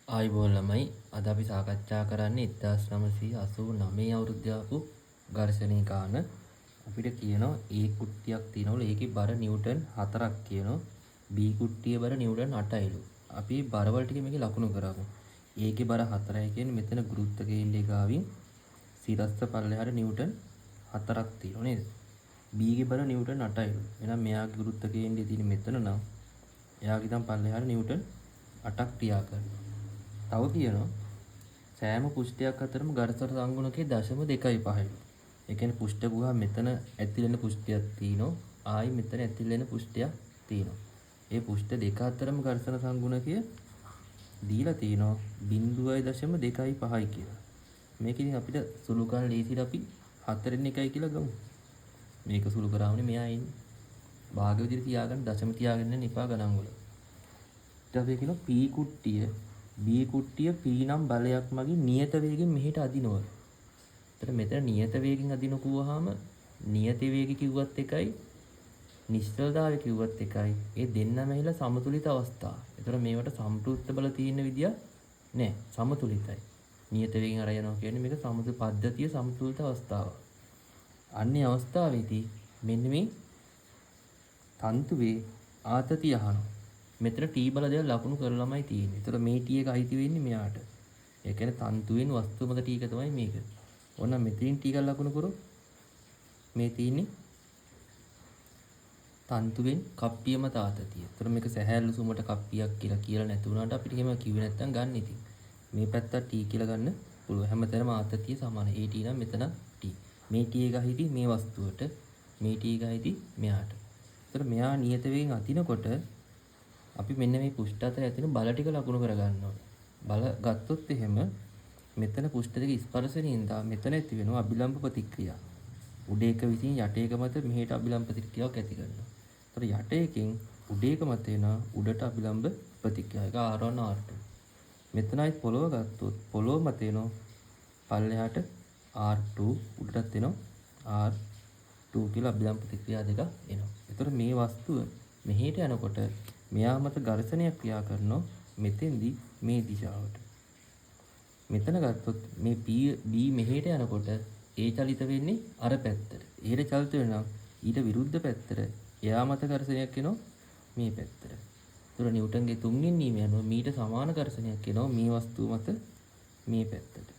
ආයුබෝවන් ළමයි අද අපි සාකච්ඡා කරන්නේ 1989 අවුරුද්දේ ආපු ඝර්ෂණී කාණ අපිට කියනවා A කුට්ටියක් තියෙනවලු ඒකේ බර නිව්ටන් 4ක් කියනවා B කුට්ටියේ බර නිව්ටන් 8යිලු අපි බරවල ටික මේකේ ලකුණු කරමු A ගේ බර 4යි කියන්නේ මෙතන ගුරුත්ව කේන්ද්‍රය ගාවින් සිරස්ත පල්ලෙහාට නිව්ටන් 4ක් තියෙනවා නේද B ගේ බර නිව්ටන් 8යිලු එහෙනම් මෙයාගේ ගුරුත්ව කේන්ද්‍රය තියෙන්නේ මෙතන නම් එයාගේ ඉතින් පල්ලෙහාට නිව්ටන් 8ක් ක්‍රියා කරනවා තව කියනවා සෑම පුෂ්ඨයක් අතරම ඝර්ෂණ සංගුණකයේ 0.25යි. ඒ කියන්නේ පුෂ්ඨ ගුහා මෙතන ඇතිලෙන පුෂ්ඨයක් තියෙනවා. ආයි මෙතන ඇතිලෙන පුෂ්ඨයක් තියෙනවා. ඒ පුෂ්ඨ දෙක අතරම ඝර්ෂණ සංගුණකය දීලා තියෙනවා 0.25යි කියලා. මේක ඉතින් අපිට සුළු කරන්න ලේසියට අපි 4න් 1යි කියලා ගමු. මේක සුළු කරාමනේ මෙයා ඉන්නේ. භාග විදිහට තියාගන්න දශම තියාගන්න එපා ගණන් වල. ඊට අපි කියනවා p කුට්ටිය B කුට්ටිය P නම් බලයක් මගින් නියත වේගෙන් මෙහෙට අදිනවා. එතන මෙතන නියත වේගෙන් අදින කිව්වහම නියත වේගය කිව්වත් එකයි නිශ්චලතාවය කිව්වත් එකයි. ඒ දෙන්නම ඇහිලා සමතුලිත අවස්ථා. එතන මේවට සම්ප්‍රයුක්ත බල තියෙන විදිය නෑ. සමතුලිතයි. නියත වේගෙන් අර යනවා කියන්නේ මේක සමතුලිත පද්ධතිය සමතුලිත අවස්ථාව. අන්නේ අවස්ථාවේදී මෙන්න මේ තන්තුවේ ආතතිය අහනවා. මෙතන T බල දෙක ලකුණු කරලාමයි තියෙන්නේ. ඒතර මේ T එක අයිති වෙන්නේ මෙයාට. ඒ කියන්නේ තන්තුවෙන් වස්තු මත T එක තමයි මේක. ඕන මෙතනින් T එක ලකුණු කරොත් මේ තියෙන්නේ තන්තුවෙන් කප්පිය මත ආතතිය. ඒතර මේක සැහැල්ලු සුමට කප්පියක් කියලා නැති වුණාට අපිට එහෙම කිව්වේ නැත්තම් ගන්න ඉතින්. මේ පැත්ත T කියලා ගන්න පුළුවන්. හැමතැනම ආතතිය සමානයි. ඒ T නම් මෙතන T. මේ T එක අයිති මේ වස්තුවට. මේ T එක අයිති මෙයාට. ඒතර මෙයා නියත වේගෙන් අදිනකොට අපි මෙන්න මේ පුෂ්ඨ අතර ඇතින බල ටික ලකුණු කරගන්න ඕනේ. බල ගත්තොත් එහෙම මෙතන පුෂ්ඨ දෙක ස්පර්ශනින්දා මෙතන ඇති වෙනවා අභිලම්බ ප්‍රතික්‍රියා. උඩ එක විසින් යට එක මත මෙහෙට අභිලම්බ ප්‍රතික්‍රියාවක් ඇති කරනවා. ඒතර යට එකෙන් උඩ එක මත එන උඩට අභිලම්බ ප්‍රතික්‍රියාව. ඒක R1 R2. මෙතනයි පොළව ගත්තොත් පොළව මත එන පල්ලෙහාට R2 උඩටත් එනවා R2 කියලා අභිලම්බ ප්‍රතික්‍රියා දෙක එනවා. ඒතර මේ වස්තුව මෙහෙට යනකොට මෙයා මත ඝර්ෂණයක් ක්‍රියා කරනවා මෙතෙන්දී මේ දිශාවට. මෙතන ගත්තොත් මේ B මෙහෙට යනකොට ඒ චලිත වෙන්නේ අර පැත්තට. එහෙට චලිත වෙනවා ඊට විරුද්ධ පැත්තට. එයා මත ඝර්ෂණයක් එනවා මේ පැත්තට. ඒතර නිව්ටන්ගේ තුන්වෙනි නියමය අනුව මීට සමාන ඝර්ෂණයක් එනවා මේ වස්තුව මත මේ පැත්තට.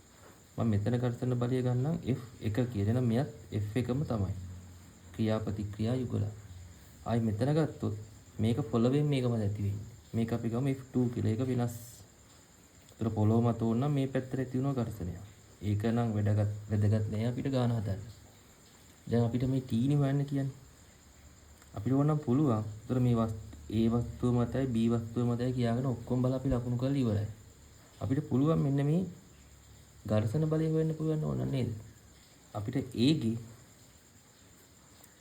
මම මෙතන ඝර්ෂණ බලය ගන්නම් F1 කියලා. එහෙනම් මෙයත් F1ම තමයි. ක්‍රියාපතික්‍රියා යුගල. ආයි මෙතන ගත්තොත් මේක පොළවෙන් මේකම ඇති වෙන්නේ. මේක අපි ගමු F2 කියලා. ඒක වෙනස්. ඒතර පොළොව මත ඕනනම් මේ පැත්තට ඇති වෙනවා ඝර්ෂණය. ඒක නම් වැදගත් නෑ අපිට ගාන හදන්න. දැන් අපිට මේ T නේ හොයන්න කියන්නේ. අපිට ඕනම් පුළුවන්. ඒතර මේ A වස්තුව මතයි B වස්තුව මතයි කියාගෙන ඔක්කොම බල අපි ලකුණු කරලා ඉවරයි. අපිට පුළුවන් මෙන්න මේ ඝර්ෂණ බලය හොයන්න පුළුවන් ඕන නේද? අපිට A ගේ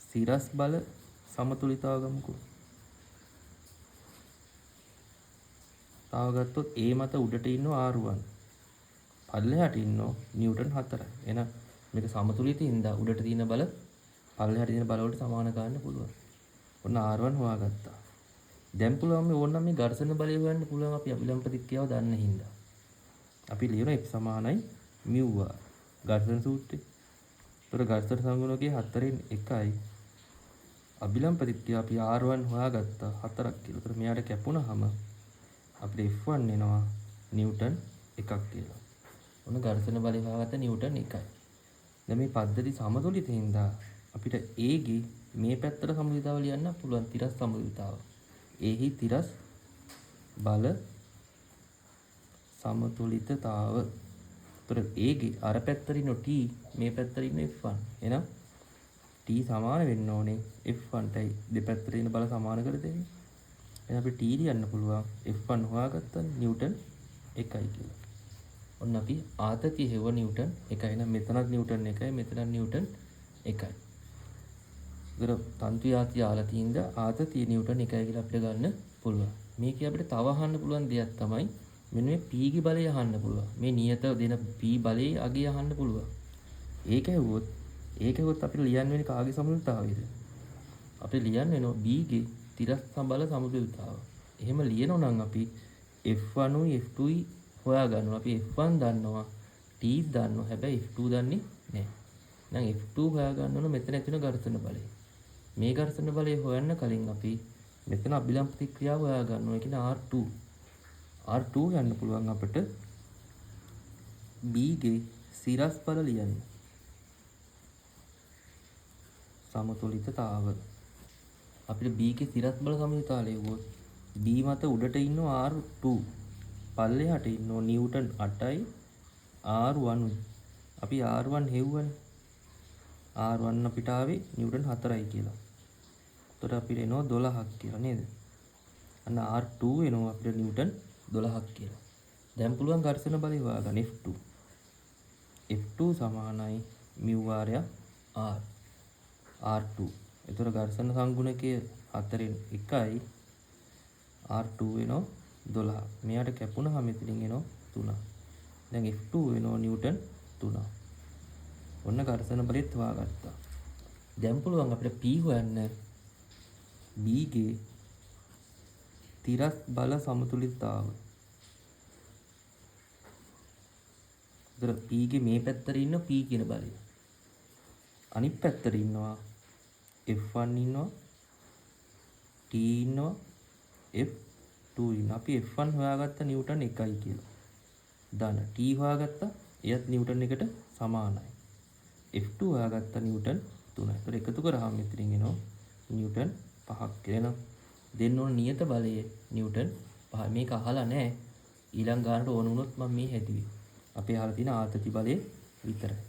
සිරස් බල සමතුලිතව ගමුකෝ. තාව ගත්තොත් A මත උඩට ඉන්නෝ R1. පල්ලෙහාට ඉන්නෝ නිව්ටන් 4. එහෙනම් මේක සමතුලිතින්ද උඩට තියෙන බල පල්ලෙහාට තියෙන බල වලට සමාන ගන්න පුළුවන්. ඔන්න R1 හොයාගත්තා. දැන් පුළුවන් මේ ඕනනම් මේ ඝර්ෂණ බලය හොයන්න පුළුවන් අපි අභිලම්බ ප්‍රතික්‍රියාව දන්න හින්දා. අපි ලියන F සමානයි μ r. ඝර්ෂණ සූත්‍රය. ඒතර ඝර්ෂණ සංගුණකයේ 4න් 1යි. අභිලම්බ ප්‍රතික්‍රියාව අපි R1 හොයාගත්තා 4ක් කියලා. ඒතර මෙයාට කැපුණාම අපිට F1 එනවා නිව්ටන් 1ක් කියලා. ඔන්න ඝර්ෂණ බලය හොයාගත්ත නිව්ටන් 1යි. දැන් මේ පද්ධති සමතුලිතින්ද අපිට A ගේ මේ පැත්තට සමතුලිතතාව ලියන්න පුළුවන් තිරස් සමතුලිතතාව. එහි තිරස් බල සමතුලිතතාව. ඒතර A ගේ අර පැත්තට ඉන්න T මේ පැත්තට ඉන්න F1. එහෙනම් T සමාන වෙන්න ඕනේ F1ටයි දෙපැත්තට ඉන්න බල සමාන කර දෙන්නේ. එහෙනම් අපි T ලියන්න පුළුවන් F1 හොයාගත්තා නිව්ටන් 1යි කියලා. ඔන්න අපි ආතතිය හෙව නිව්ටන් 1යි. එහෙනම් මෙතනත් නිව්ටන් 1යි මෙතනත් නිව්ටන් 1යි. ඒතර තන්තු යාති ආලතියින්ද ආතතිය නිව්ටන් 1යි කියලා අපිට ගන්න පුළුවන්. මේකේ අපිට තව අහන්න පුළුවන් දෙයක් තමයි මෙන්න මේ P ගේ බලය අහන්න පුළුවන්. මේ නියත දෙන P බලයේ අගය අහන්න පුළුවන්. ඒක හෙව්වොත් අපිට ලියන්න වෙන්නේ කාගේ සමතුලිතතාවයද? අපිට ලියන්න වෙනවා B ගේ තිරස් බල සමතුලිතතාව. එහෙම ලියනවා නම් අපි F1යි F2යි හොයා ගන්නවා. අපි F1 දන්නවා. T දන්නවා. හැබැයි F2 දන්නේ නැහැ. එහෙනම් F2 හොයා ගන්න ඕන මෙතන ඇතින ඝර්ෂණ බලය. මේ ඝර්ෂණ බලය හොයන්න කලින් අපි මෙතන අභිලම්බ ප්‍රතික්‍රියාව හොයා ගන්න ඕන. ඒ කියන්නේ R2. R2 යන්න පුළුවන් අපිට B ගේ සිරස් බල ලියන්න. සමතුලිතතාව. අපිට B ගේ සිරස් බල සමතුලිතතාවය ලියුවොත් B මත උඩට ඉන්නවා R2. පල්ලෙහාට ඉන්නවා නිව්ටන් 8යි R1 උයි. අපි R1 හෙව්වනේ. R1 අපිට ආවේ නිව්ටන් 4යි කියලා. එතකොට අපිට එනවා 12ක් කියලා නේද? අන්න R2 එනවා අපිට නිව්ටන් 12ක් කියලා. දැන් පුළුවන් ඝර්ෂණ බලය හොයාගන්න F2. F2 සමානයි mu වාරයක් R. R2. එතකොට ඝර්ෂණ සංගුණකය 4න් 1යි R2 වෙනවා 12. මෙයාට කැපුණාම මෙතනින් එනවා 3. දැන් F2 වෙනවා නිව්ටන් 3. ඔන්න ඝර්ෂණ බලයත් හොයාගත්තා. දැන් පුළුවන් අපිට P හොයන්න B ගේ තිරස් බල සමතුලිතතාව. ඒතර P ගේ මේ පැත්තට ඉන්න P කියන බලය. අනිත් පැත්තට ඉන්නවා F1 ඉන්නවා T ඉන්නවා F2 ඉන්නවා. අපි F1 හොයාගත්ත නිව්ටන් 1යි කියලා. දාන T හොයාගත්ත එයත් නිව්ටන් 1ට සමානයි. F2 හොයාගත්ත Newton 3යි. ඒතර එකතු කරාම මෙතනින් එනවා නිව්ටන් 5ක් කියලා. දෙන්න ඕන නියත බලය නිව්ටන් 5. මේක අහලා නැහැ. ඊළඟ ගානට ඕන වුණොත් මම මේ හැදුවේ. අපි අහලා තියෙන ආතති බලය විතරයි.